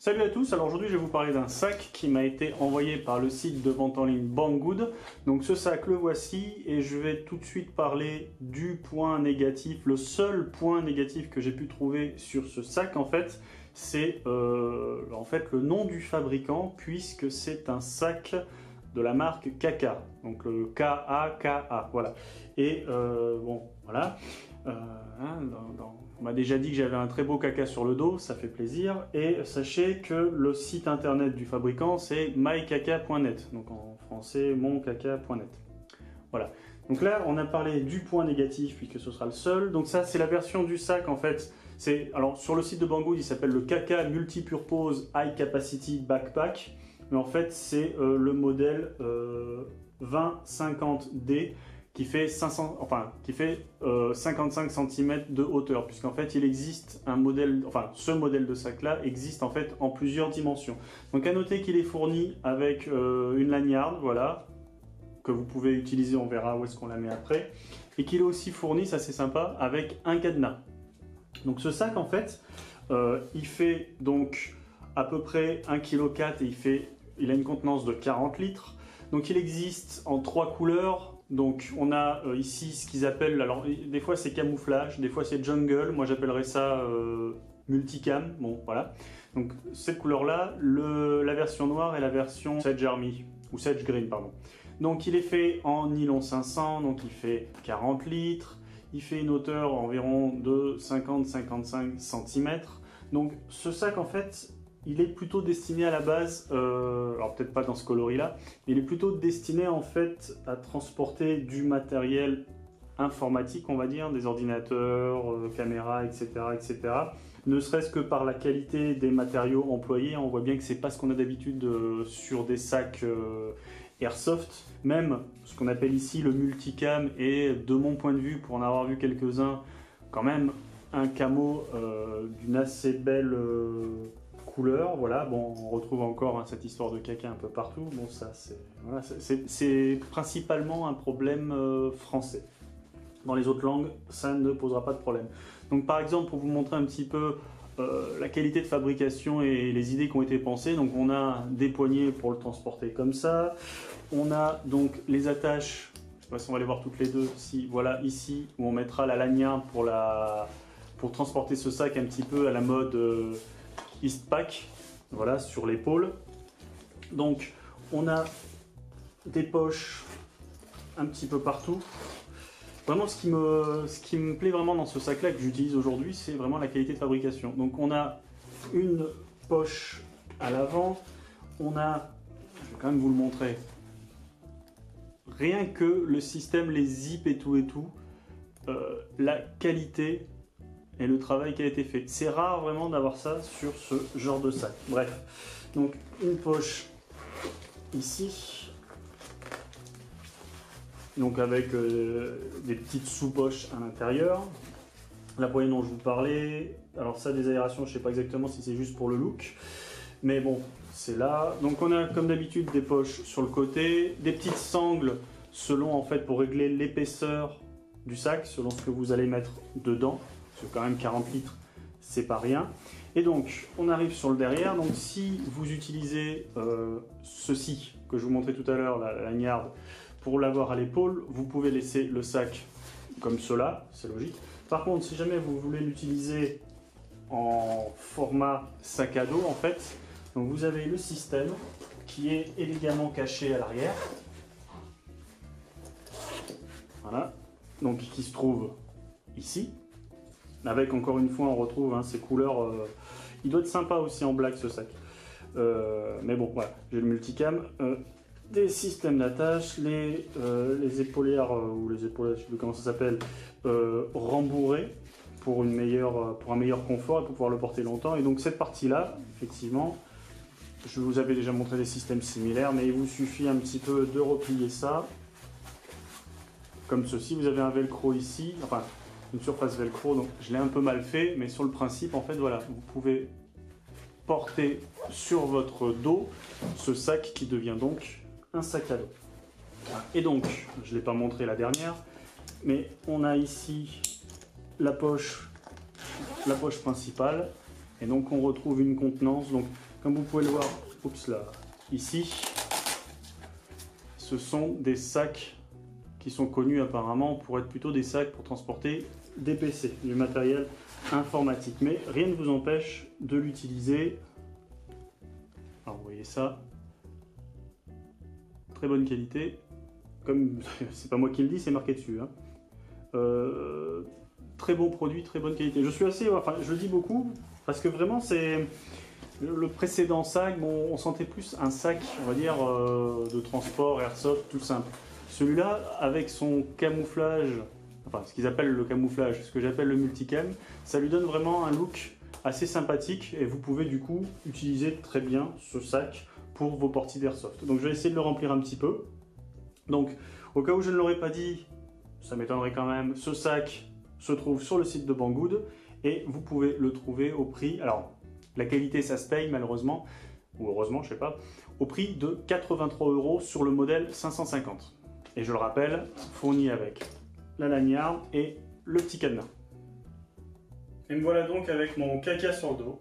Salut à tous, alors aujourd'hui je vais vous parler d'un sac qui m'a été envoyé par le site de vente en ligne Banggood. Donc ce sac le voici et je vais tout de suite parler du point négatif. Le seul point négatif que j'ai pu trouver sur ce sac en fait, c'est le nom du fabricant puisque c'est un sac de la marque Kaka. Donc le K-A-K-A, voilà. Et bon, voilà. On m'a déjà dit que j'avais un très beau caca sur le dos, ça fait plaisir. Et sachez que le site internet du fabricant, c'est mycaca.net. Donc en français, moncaca.net. Voilà. Donc là, on a parlé du point négatif, puisque ce sera le seul. Donc ça, c'est la version du sac, en fait. Alors, sur le site de Banggood, il s'appelle le Kaka Multi-Purpose High Capacity Backpack. Mais en fait, c'est le modèle 2050D. Qui fait 55 cm de hauteur, puisqu'en fait il existe un modèle, ce modèle de sac là existe en fait en plusieurs dimensions. Donc à noter qu'il est fourni avec une laniarde, voilà, que vous pouvez utiliser, on verra où est-ce qu'on la met après, et qu'il est aussi fourni, ça c'est sympa, avec un cadenas. Donc ce sac en fait, il fait donc à peu près 1,4 kg et il a une contenance de 40 litres. Donc il existe en 3 couleurs. Donc on a ici ce qu'ils appellent, alors des fois c'est camouflage, des fois c'est jungle, moi j'appellerais ça multicam, bon voilà. Donc cette couleur là, la version noire et la version Sage Army, ou Sage Green pardon. Donc il est fait en nylon 500, donc il fait 40 litres, il fait une hauteur environ de 50-55 cm. Donc ce sac en fait, il est plutôt destiné à la base, alors peut-être pas dans ce coloris-là, mais il est plutôt destiné en fait à transporter du matériel informatique, on va dire, des ordinateurs, caméras, etc., etc. Ne serait-ce que par la qualité des matériaux employés, on voit bien que c'est pas ce qu'on a d'habitude sur des sacs airsoft. Même ce qu'on appelle ici le multicam est, de mon point de vue, pour en avoir vu quelques-uns, quand même un camo d'une assez belle couleur, voilà. Bon, on retrouve encore cette histoire de caca un peu partout. Bon, ça, c'est principalement un problème français. Dans les autres langues, ça ne posera pas de problème. Donc, par exemple, pour vous montrer un petit peu la qualité de fabrication et les idées qui ont été pensées, donc on a des poignées pour le transporter comme ça. On a donc les attaches, je ne sais pas si on va les voir toutes les deux, si, voilà, ici, où on mettra la lanière pour transporter ce sac un petit peu à la mode Eastpak, voilà, sur l'épaule. Donc on a des poches un petit peu partout. Vraiment ce qui me plaît vraiment dans ce sac là que j'utilise aujourd'hui, c'est vraiment la qualité de fabrication. Donc on a une poche à l'avant, on a, je vais quand même vous le montrer, rien que le système, les zips et tout, la qualité et le travail qui a été fait. C'est rare vraiment d'avoir ça sur ce genre de sac. Bref, donc une poche ici, donc avec des petites sous-poches à l'intérieur. La poignée dont je vous parlais, alors ça des aérations, je ne sais pas exactement si c'est juste pour le look, mais bon, c'est là. Donc on a comme d'habitude des poches sur le côté, des petites sangles selon en fait pour régler l'épaisseur du sac, selon ce que vous allez mettre dedans. Parce que quand même 40 litres, c'est pas rien. Et donc, on arrive sur le derrière. Donc, si vous utilisez ceci que je vous montrais tout à l'heure, la laniarde, pour l'avoir à l'épaule, vous pouvez laisser le sac comme cela, c'est logique. Par contre, si jamais vous voulez l'utiliser en format sac à dos, en fait, donc vous avez le système qui est élégamment caché à l'arrière. Voilà. Donc, qui se trouve ici. Avec, encore une fois, on retrouve ces couleurs. Il doit être sympa aussi en black ce sac. Mais bon, voilà, j'ai le multicam. Des systèmes d'attache, les épaulières, ou les épaulettes, je ne sais plus comment ça s'appelle, rembourrées pour un meilleur confort et pour pouvoir le porter longtemps. Et donc cette partie-là, effectivement, je vous avais déjà montré des systèmes similaires, mais il vous suffit un petit peu de replier ça, comme ceci. Vous avez un velcro ici, enfin, une surface velcro, donc je l'ai un peu mal fait, mais sur le principe, en fait, voilà, vous pouvez porter sur votre dos ce sac qui devient donc un sac à dos. Et donc, je ne l'ai pas montré la dernière, mais on a ici la poche principale, et donc on retrouve une contenance. Donc Comme vous pouvez le voir, oups là, ici, ce sont des sacs qui sont connus apparemment pour être plutôt des sacs pour transporter des PC, du matériel informatique. Mais rien ne vous empêche de l'utiliser. Alors vous voyez ça, très bonne qualité. Comme c'est pas moi qui le dis, c'est marqué dessus. Hein. Très bon produit, très bonne qualité. Je suis assez, enfin je le dis beaucoup parce que vraiment c'est le précédent sac. Bon, on sentait plus un sac, on va dire, de transport airsoft tout simple. Celui-là, avec son camouflage, enfin ce qu'ils appellent le camouflage, ce que j'appelle le multicam, ça lui donne vraiment un look assez sympathique et vous pouvez du coup utiliser très bien ce sac pour vos parties d'airsoft. Donc je vais essayer de le remplir un petit peu. Donc au cas où je ne l'aurais pas dit, ça m'étonnerait quand même, ce sac se trouve sur le site de Banggood et vous pouvez le trouver au prix, alors la qualité ça se paye malheureusement, ou heureusement je sais pas, au prix de 83 € sur le modèle 550. Et je le rappelle, fourni avec la lanière et le petit cadenas. Et me voilà donc avec mon caca sur le dos.